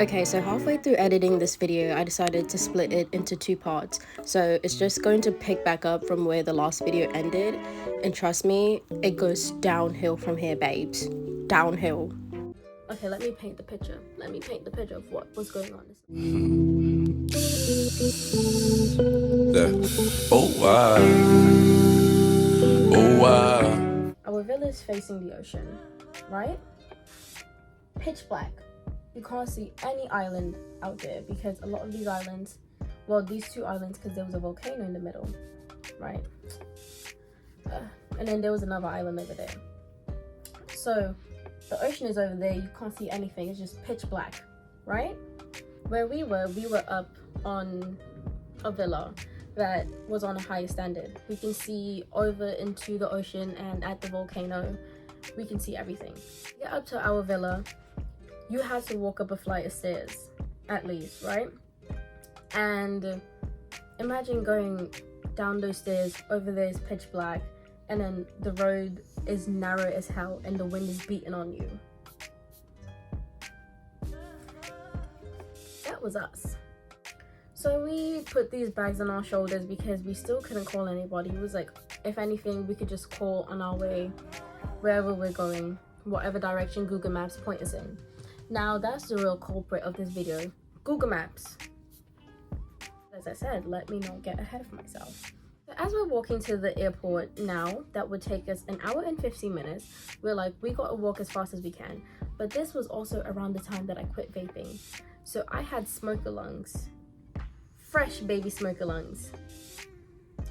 Okay, so halfway through editing this video, I decided to split it into two parts. So it's just going to pick back up from where the last video ended. And trust me, it goes downhill from here, babes. Downhill. Okay, let me paint the picture. Let me paint the picture of what was going on. Oh wow. Oh wow. Our villa is facing the ocean, right? Pitch black. You can't see any island out there because a lot of these islands, well, these two islands, because there was a volcano in the middle, right? And then there was another island over there. So the ocean is over there. You can't see anything. It's just pitch black, right? Where we were up on a villa that was on a higher standard. We can see over into the ocean, and at the volcano, we can see everything. To get up to our villa, you have to walk up a flight of stairs, at least, right? And imagine going down those stairs, over there is pitch black, and then the road is narrow as hell, and the wind is beating on you. That was us. So we put these bags on our shoulders because we still couldn't call anybody. It was like, if anything, we could just call on our way, wherever we're going, whatever direction Google Maps point us in. Now that's the real culprit of this video, Google Maps. As I said, let me not get ahead of myself. So as we're walking to the airport now, that would take us an hour and 15 minutes. We're like, we gotta walk as fast as we can. But this was also around the time that I quit vaping. So I had smoker lungs, fresh baby smoker lungs.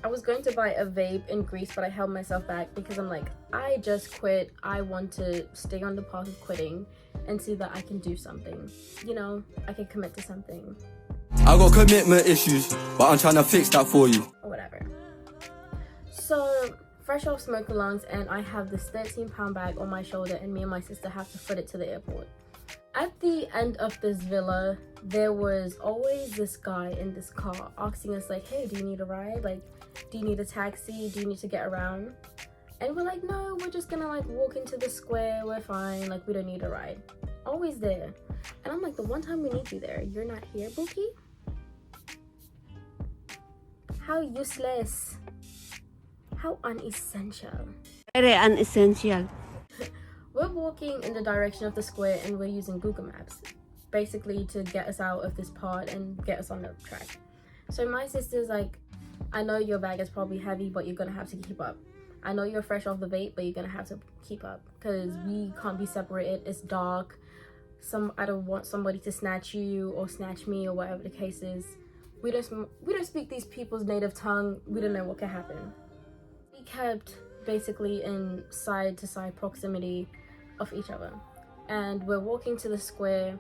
I was going to buy a vape in Greece, but I held myself back because I'm like, I just quit. I want to stay on the path of quitting and see that I can do something. You know, I can commit to something. I got commitment issues, but I'm trying to fix that for you. Or whatever. So, fresh off smoker lungs, and I have this 13-pound bag on my shoulder, and me and my sister have to foot it to the airport. At the end of this villa, there was always this guy in this car asking us like, hey, do you need a ride? Like, do you need a taxi? Do you need to get around? And we're like, no, we're just gonna like walk into the square, we're fine, like we don't need a ride. Always there. And I'm like, the one time we need you there, you're not here, Bookie? How useless. How unessential. Very unessential. We're walking in the direction of the square and we're using Google Maps, basically to get us out of this part and get us on the track. So my sister's like, I know your bag is probably heavy, but you're gonna have to keep up. I know you're fresh off the vape, but you're gonna have to keep up because we can't be separated. It's dark. I don't want somebody to snatch you or snatch me or whatever the case is. We don't speak these people's native tongue. We don't know what could happen. We kept basically in side to side proximity of each other, and we're walking to the square.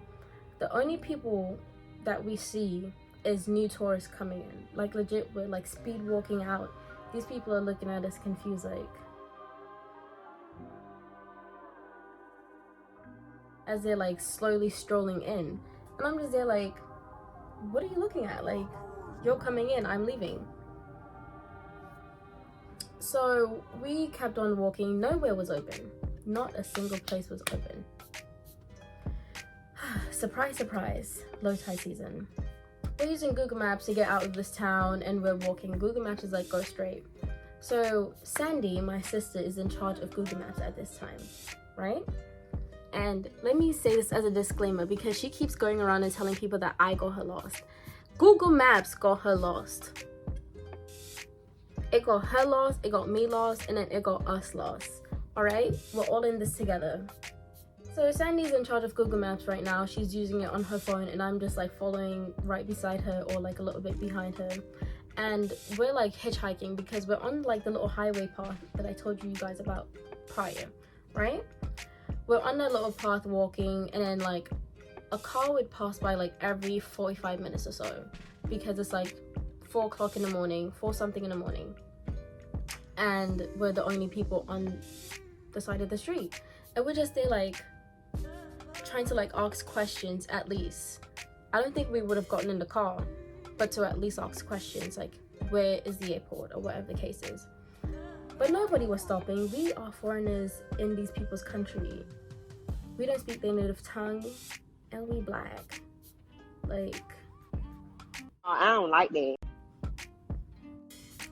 The only people that we see is new tourists coming in. Like legit, we're like speed walking out. These people are looking at us confused, like, as they're like slowly strolling in. And I'm just there like, what are you looking at? Like, you're coming in, I'm leaving. So we kept on walking. Nowhere was open. Not a single place was open. Surprise, surprise, low tide season. We're using Google Maps to get out of this town and we're walking. Google Maps is like, go straight. So Sandy, my sister, is in charge of Google Maps at this time, right? And let me say this as a disclaimer because she keeps going around and telling people that I got her lost. Google Maps got her lost. It got her lost, it got me lost, and then it got us lost. All right, we're all in this together. So Sandy's in charge of Google Maps right now. She's using it on her phone and I'm just like following right beside her or like a little bit behind her. And we're like hitchhiking because we're on like the little highway path that I told you guys about prior, right? We're on that little path walking, and then like a car would pass by like every 45 minutes or so because it's like 4 o'clock in the morning, 4 something in the morning. And we're the only people on the side of the street. And we're just there like trying to like ask questions at least. I don't think we would have gotten in the car, but to at least ask questions like, where is the airport or whatever the case is. But nobody was stopping. We are foreigners in these people's country. We don't speak their native tongue and we black. Like, I don't like that.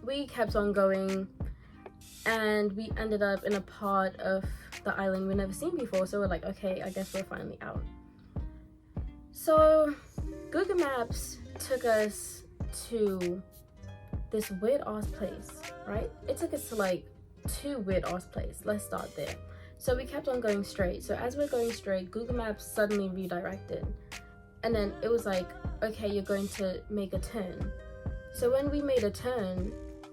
we kept on going, and we ended up in a part of the island we've never seen before. So we're like, okay, I guess we're finally out. So Google Maps took us to this weird ass place, right? It took us to like 2 weird ass places. Let's start there. So we kept on going straight. So as we're going straight, Google Maps suddenly redirected. And then it was like, okay, you're going to make a turn. So when we made a turn,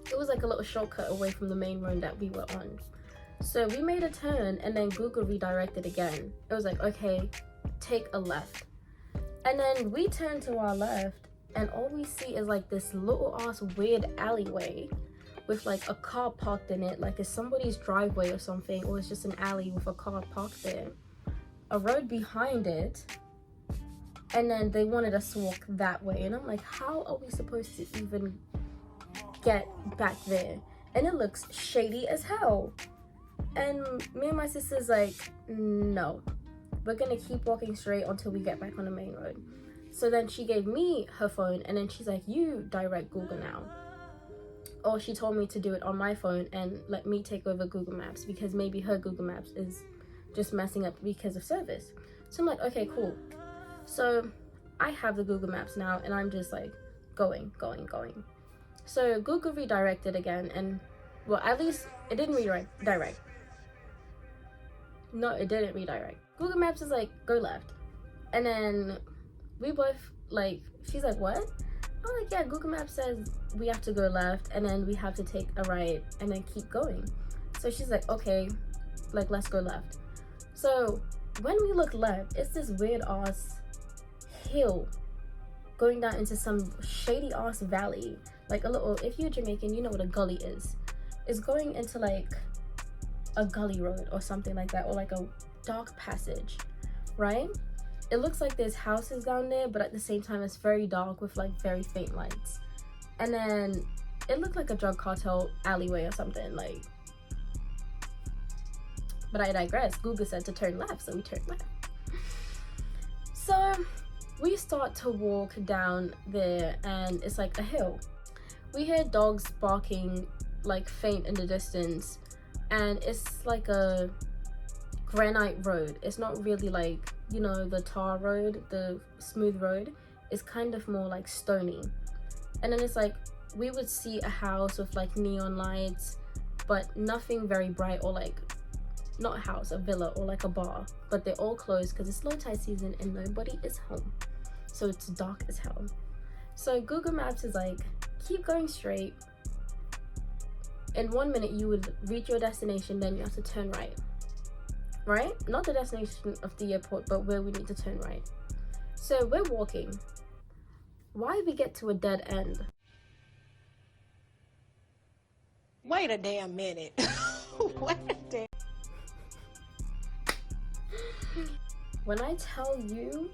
it was like a little shortcut away from the main road that we were on. So we made a turn, and then Google redirected again. It was like, okay, take a left. And then we turned to our left, and all we see is like this little ass weird alleyway with like a car parked in it, like it's somebody's driveway or something, or it's just an alley with a car parked there. A road behind it, and then they wanted us to walk that way. And I'm like, how are we supposed to even get back there? And it looks shady as hell. And me and my sister's like, no, we're gonna keep walking straight until we get back on the main road. So then she gave me her phone, and then she's like, you direct Google now. Or she told me to do it on my phone and let me take over Google Maps, because maybe her Google Maps is just messing up because of service. So I'm like, okay, cool. So I have the Google Maps now, and I'm just like going. So Google redirected again, and well, at least it didn't redirect. No, it didn't redirect. Google Maps is like, go left. And then we both like, she's like, what? I'm like, yeah, Google Maps says we have to go left, and then we have to take a right and then keep going. So she's like, okay, like, let's go left. So when we look left, it's this weird ass hill going down into some shady ass valley. Like a little, if you're Jamaican, you know what a gully is. It's going into like a gully road or something like that, or like a dark passage, right? It looks like there's houses down there, but at the same time it's very dark with like very faint lights. And then it looked like a drug cartel alleyway or something, like. But I digress. Google said to turn left, so we turned left. So we start to walk down there, and it's like a hill. We hear dogs barking like faint in the distance, and it's like a granite road. It's not really like, you know, the tar road, the smooth road. It's kind of more like stony. And then it's like, we would see a house with like neon lights, but nothing very bright, or like, not a house, a villa, or like a bar, but they're all closed because it's low tide season and nobody is home. So it's dark as hell. So Google Maps is like, keep going straight. In 1 minute you would reach your destination, then you have to turn right. Right? Not the destination of the airport, but where we need to turn right. So we're walking. Why we get to a dead end? Wait a damn minute. Wait a damn. When I tell you,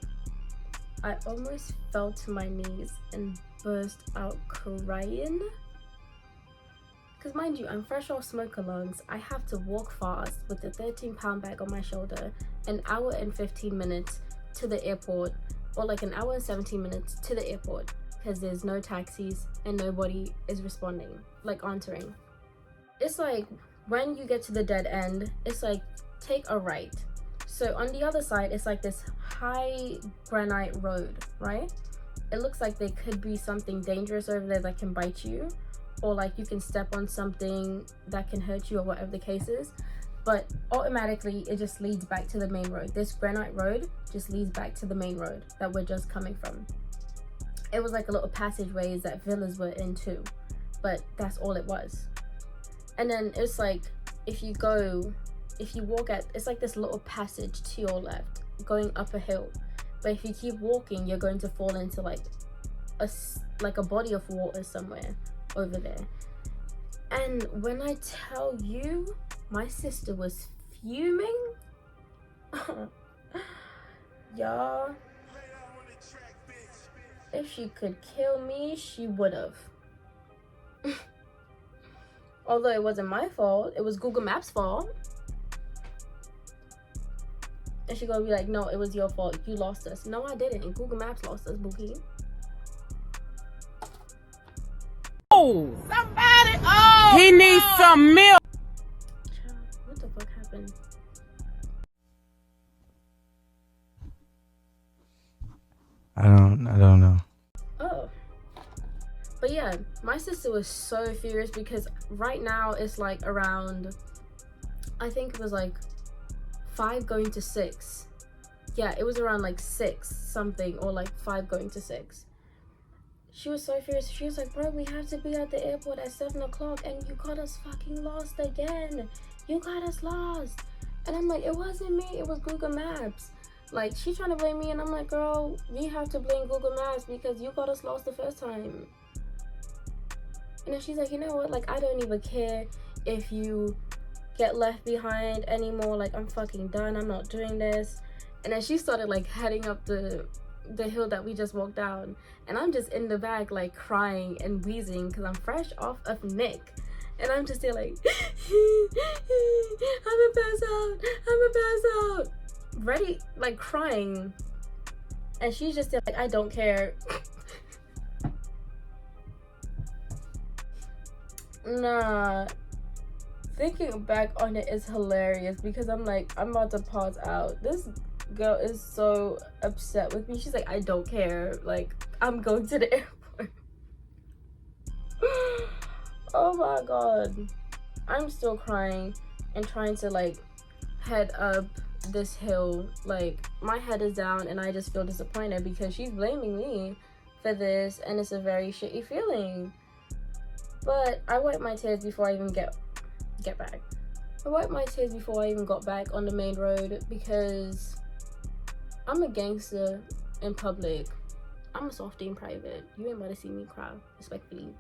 I almost fell to my knees and burst out crying. Because mind you, I'm fresh off smoke alarms. I have to walk fast with a 13-pound bag on my shoulder, an hour and 15 minutes to the airport, or like an hour and 17 minutes to the airport, because there's no taxis and nobody is responding, like answering. It's like, when you get to the dead end, it's like, take a right. So on the other side, it's like this high granite road, right? It looks like there could be something dangerous over there that can bite you, or like you can step on something that can hurt you, or whatever the case is. But automatically it just leads back to the main road. This granite road just leads back to the main road that we're just coming from. It was like a little passageways that villas were in too, but that's all it was. And then it's like, if you walk at, it's like this little passage to your left going up a hill, but if you keep walking, you're going to fall into like a body of water somewhere over there. And when I tell you, my sister was fuming. Y'all, if she could kill me, she would have. Although it wasn't my fault, it was Google Maps' fault. And she gonna be like, no, it was your fault. You lost us. No, I didn't. Google Maps lost us, Bookie. Oh, somebody! Oh, he needs some milk. Child, what the fuck happened? I don't know. Oh. But yeah, my sister was so furious because right now it's like around, I think it was like 5 going to 6. Yeah, it was around like 6 something, or like 5 going to 6. She was so furious. She was like, bro, we have to be at the airport at 7 o'clock and you got us fucking lost again. You got us lost. And I'm like, it wasn't me, it was Google Maps. Like, she trying to blame me, and I'm like, girl, we have to blame Google Maps because you got us lost the first time. And then she's like, you know what, like, I don't even care if you get left behind anymore. Like, I'm fucking done, I'm not doing this. And then she started like heading up the hill that we just walked down, and I'm just in the back like crying and wheezing because I'm fresh off of Nick, and I'm just there like I'ma pass out, ready, like crying. And she's just there like, I don't care. Nah, thinking back on it is hilarious because I'm like, I'm about to pause out. This girl is so upset with me. She's like, I don't care, like, I'm going to the airport. Oh my god, I'm still crying and trying to like head up this hill. Like, my head is down and I just feel disappointed because she's blaming me for this, and it's a very shitty feeling. But I wiped my tears before I even get back. I wiped my tears before I even got back on the main road because I'm a gangster in public. I'm a softie in private. You ain't about to see me cry, respectfully.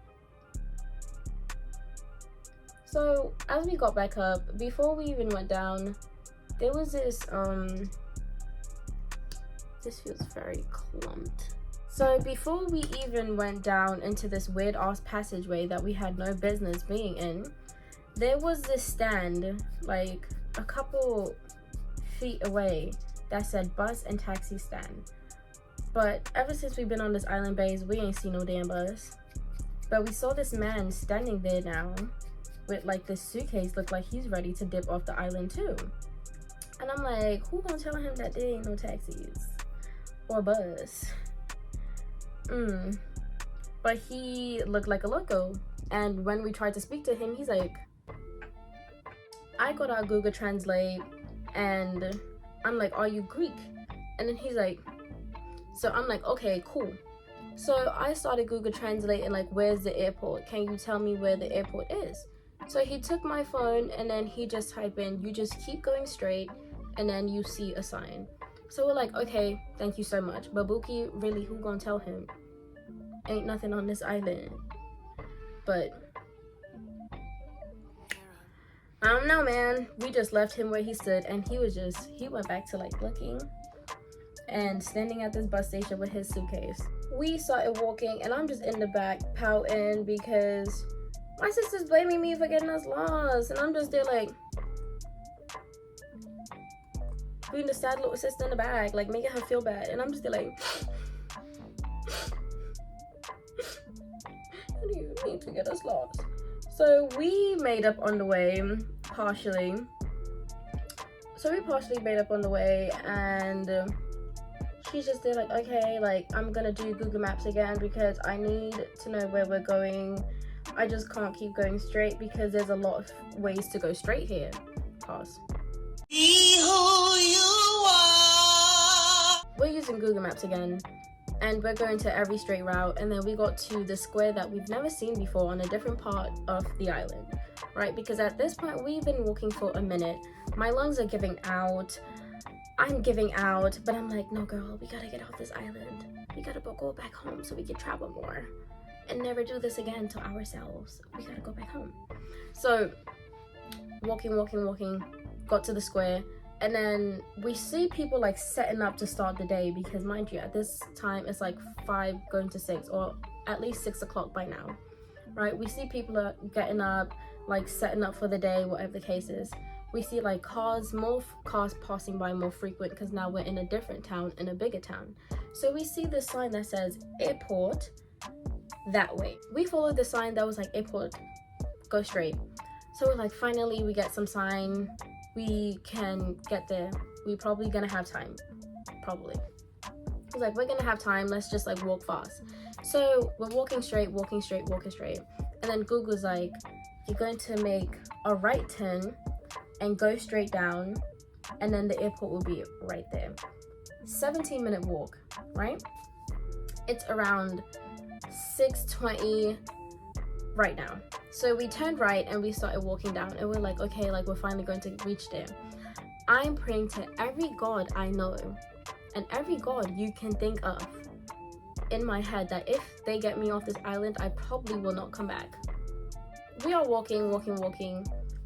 So as we got back up, before we even went down, there was this feels very clumped. So before we even went down into this weird ass passageway that we had no business being in, there was this stand like a couple feet away that said bus and taxi stand. But ever since we've been on this island base, we ain't seen no damn bus. But we saw this man standing there now with like this suitcase, look like he's ready to dip off the island too. And I'm like, who gonna tell him that there ain't no taxis or bus? But he looked like a loco, and when we tried to speak to him, he's like, I got our Google Translate, and I'm like, are you Greek? And then he's like, so I'm like, okay, cool. So I started Google Translating like, where's the airport? Can you tell me where the airport is? So he took my phone and then he just typed in, you just keep going straight and then you see a sign. So we're like, okay, thank you so much. But Buki, really, who gonna tell him? Ain't nothing on this island. But I don't know, man. We just left him where he stood, and he went back to like looking and standing at this bus station with his suitcase. We started walking, and I'm just in the back pouting because my sister's blaming me for getting us lost, and I'm just there like being the sad little sister in the back, like making her feel bad. And I'm just there like, what do you mean to get us lost? So we made up on the way, partially. So we partially made up on the way, and she's just there like, okay, like, I'm gonna do Google Maps again because I need to know where we're going. I just can't keep going straight because there's a lot of ways to go straight here. Pause. Be who you are. We're using Google Maps again, and we're going to every straight route, and then we got to the square that we've never seen before on a different part of the island, right? Because at this point we've been walking for a minute. My lungs are giving out, I'm giving out, but I'm like, no girl, we gotta get off this island. We gotta go back home so we can travel more and never do this again to ourselves. We gotta go back home. So walking, got to the square, and then we see people like setting up to start the day because, mind you, at this time it's like 5 going to 6, or at least 6 o'clock by now, right? We see people are getting up, like setting up for the day, whatever the case is. we see like more cars passing by more frequent because now we're in a different town, in a bigger town. So we see this sign that says airport that way. We followed the sign that was like airport, go straight. So we're like, finally we get some sign, we can get there. We probably gonna have time, probably. It's like, we're gonna have time, let's just like walk fast. So we're walking straight. And then Google's like, you're going to make a right turn and go straight down, and then the airport will be right there. 17-minute walk, right? It's around 6:20 right now. So we turned right and we started walking down, and we're like, okay, like we're finally going to reach there. I'm praying to every god I know and every god you can think of in my head that if they get me off this island, I probably will not come back. We are walking.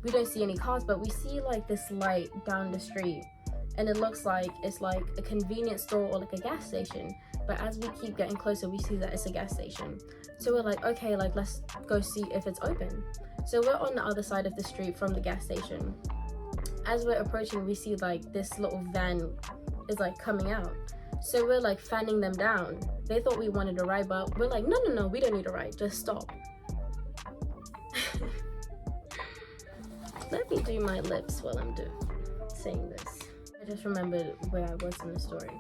We don't see any cars, but we see like this light down the street, and it looks like it's like a convenience store or like a gas station. But as we keep getting closer, we see that it's a gas station. So we're like, okay, like let's go see if it's open. So we're on the other side of the street from the gas station. As we're approaching, we see like this little van is like coming out. So we're like fanning them down. They thought we wanted a ride, but we're like, no, we don't need a ride, just stop. Let me do my lips while I'm saying this. I just remembered where I was in the story.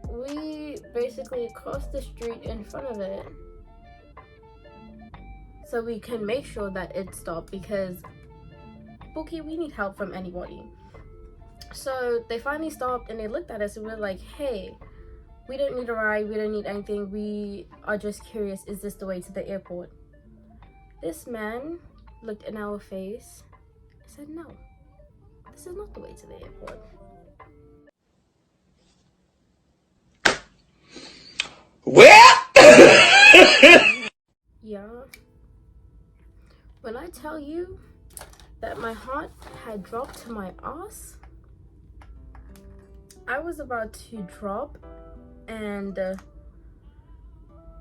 We basically crossed the street in front of it so we can make sure that it stopped, because Bookie, we need help from anybody. So they finally stopped and they looked at us and we're like, hey, we don't need a ride, we don't need anything, we are just curious, is this the way to the airport? This man looked in our face and said, no, this is not the way to the airport. Yeah. When I tell you that my heart had dropped to my ass, I was about to drop and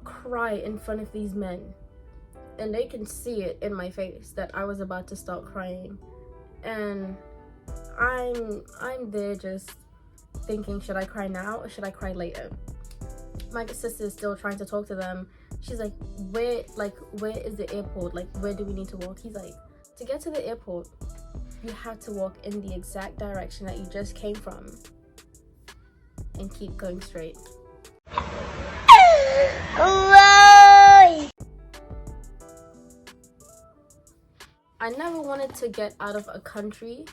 cry in front of these men. And they can see it in my face that I was about to start crying. And I'm there just thinking, should I cry now or should I cry later? My sister is still trying to talk to them. She's like, where is the airport? Like, where do we need to walk? He's like, to get to the airport, you have to walk in the exact direction that you just came from and keep going straight. I never wanted to get out of a country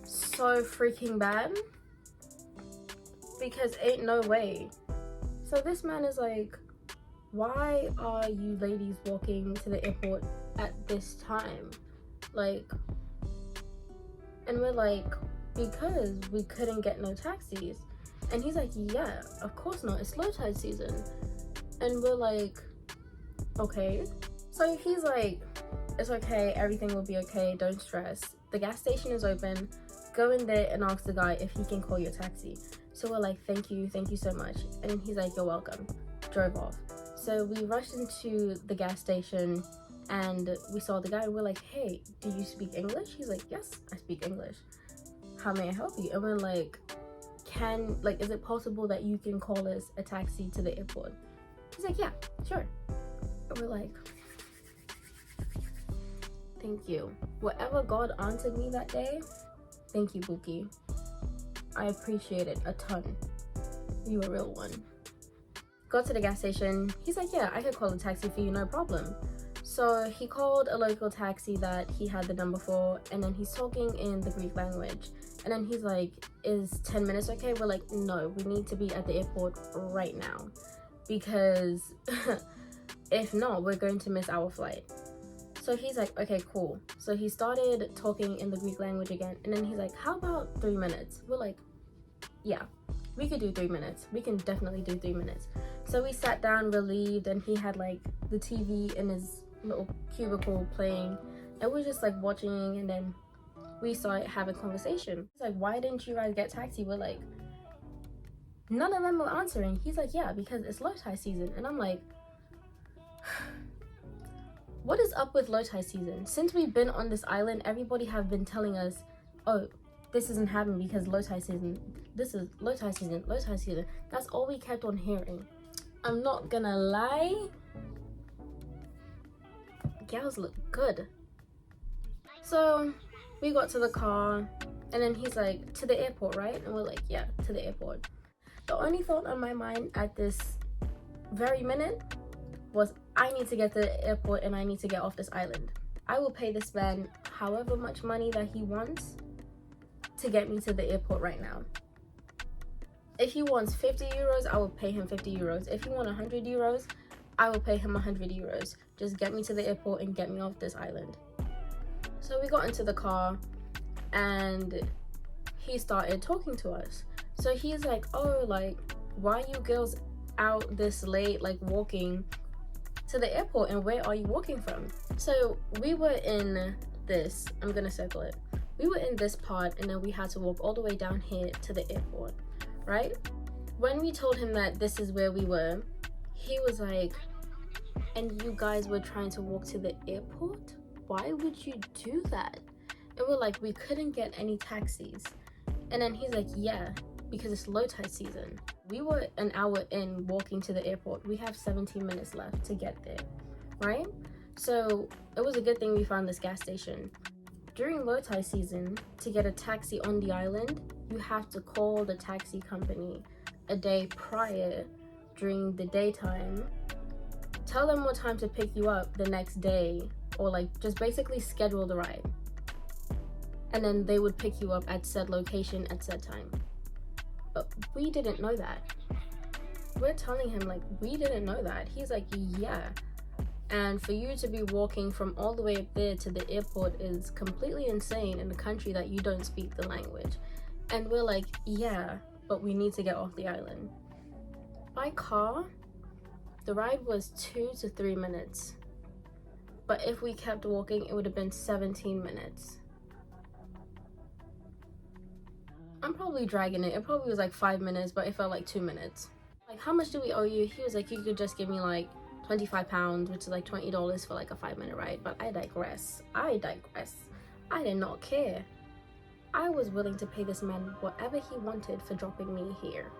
so freaking bad, because ain't no way. So this man is like, why are you ladies walking to the airport at this time? Like, and we're like, because we couldn't get no taxis. And he's like, yeah, of course not, it's low tide season. And we're like, okay. So he's like, it's okay, everything will be okay, don't stress. The gas station is open. Go in there and ask the guy if he can call your taxi. So we're like, thank you so much. And then he's like, you're welcome. Drove off. So we rushed into the gas station and we saw the guy. We're like, hey, do you speak English? He's like, yes, I speak English. How may I help you? And we're like, is it possible that you can call us a taxi to the airport? He's like, yeah, sure. And we're like, thank you. Whatever God answered me that day, thank you, Bookie. I appreciate it a ton. You a real one. Got to the gas station. He's like, yeah, I could call a taxi for you, no problem. So he called a local taxi that he had the number for, and then he's talking in the Greek language. And then he's like, is 10 minutes okay? We're like, no, we need to be at the airport right now, because if not, we're going to miss our flight. So he's like, okay, cool. So he started talking in the Greek language again, and then he's like, how about 3 minutes? We're like, yeah, we could do 3 minutes. We can definitely do 3 minutes. So we sat down relieved, and he had like the TV in his little cubicle playing, and we're just like watching, and then we started having conversation. He's like, why didn't you guys get taxi? We're like, none of them were answering. He's like, yeah, because it's low tide season. And I'm like, What is up with low tide season? Since we've been on this island, everybody have been telling us, oh, this isn't happening because low tide season. This is low tide season, low tide season. That's all we kept on hearing. I'm not gonna lie. Gals look good. So we got to the car and then he's like, to the airport, right? And we're like, yeah, to the airport. The only thought on my mind at this very minute was I need to get to the airport and I need to get off this island. I will pay this man however much money that he wants to get me to the airport right now. If he wants 50 euros, I will pay him 50 euros. If he wants 100 euros, I will pay him 100 euros. Just get me to the airport and get me off this island. So we got into the car and he started talking to us. So he's like, oh, like, why are you girls out this late, like walking to the airport, and where are you walking from? So we were in this, I'm gonna circle it. We were in this part and then we had to walk all the way down here to the airport, right? When we told him that this is where we were, he was like, and you guys were trying to walk to the airport? Why would you do that? And we're like, we couldn't get any taxis. And then he's like, yeah, because it's low tide season. We were an hour in walking to the airport. We have 17 minutes left to get there, right? So it was a good thing we found this gas station. During low tide season, to get a taxi on the island, you have to call the taxi company a day prior during the daytime. Tell them what time to pick you up the next day, or like just basically schedule the ride. And then they would pick you up at said location at said time. But we didn't know that. We're telling him like, we didn't know that. He's like, yeah. And for you to be walking from all the way up there to the airport is completely insane in a country that you don't speak the language. And we're like, yeah, but we need to get off the island. By car, the ride was 2 to 3 minutes. But if we kept walking, it would have been 17 minutes. I'm probably dragging it. It probably was like 5 minutes, but it felt like 2 minutes. Like, how much do we owe you? He was like, you could just give me like £25, which is like $20 for like a 5-minute ride. But I digress. I did not care. I was willing to pay this man whatever he wanted for dropping me here.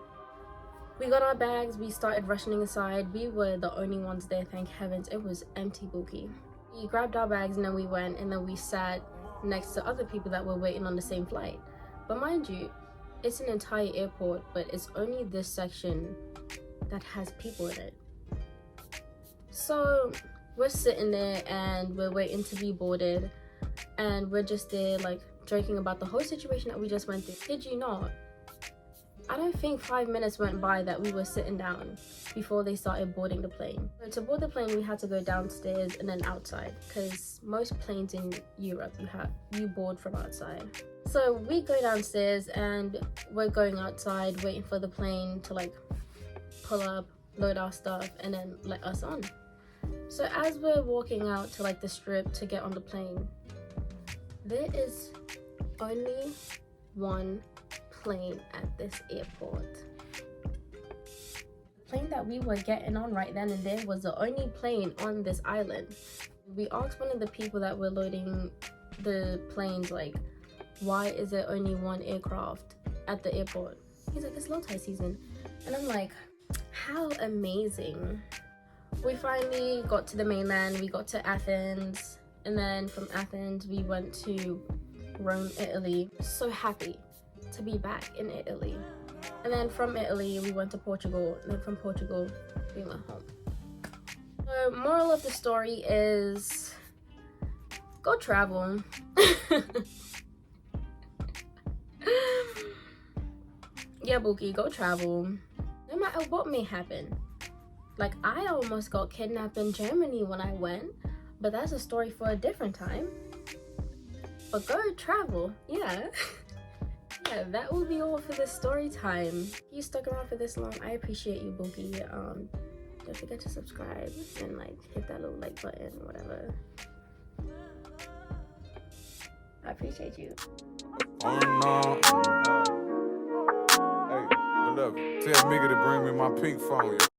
We got our bags. We started rushing inside. We were the only ones there, thank heavens. It was empty bookie. We grabbed our bags and then we went, and then we sat next to other people that were waiting on the same flight. But mind you, it's an entire airport, but it's only this section that has people in it. So we're sitting there and we're waiting to be boarded, and we're just there like joking about the whole situation that we just went through. Did you not? I don't think 5 minutes went by that we were sitting down before they started boarding the plane. So to board the plane, we had to go downstairs and then outside, because most planes in Europe you board from outside. So we go downstairs and we're going outside waiting for the plane to like pull up, load our stuff, and then let us on. So as we're walking out to like the strip to get on the plane, there is only one plane at this airport. The plane that we were getting on right then and there was the only plane on this island. We asked one of the people that were loading the planes, like, why is there only one aircraft at the airport? He's like, it's low tide season. And I'm like, how amazing. We finally got to the mainland. We got to Athens, and then from Athens we went to Rome, Italy. So happy to be back in Italy. And then from Italy we went to Portugal, and then from Portugal we went home. So moral of the story is, go travel. Yeah, Bookie, go travel. No matter what may happen. Like, I almost got kidnapped in Germany when I went, but that's a story for a different time. But go travel, yeah. Yeah, that will be all for this story time. If you stuck around for this long, I appreciate you, Bookie. Don't forget to subscribe and like hit that little like button or whatever. I appreciate you. Oh no. Hey, beloved, tell Migga to bring me my pink phone.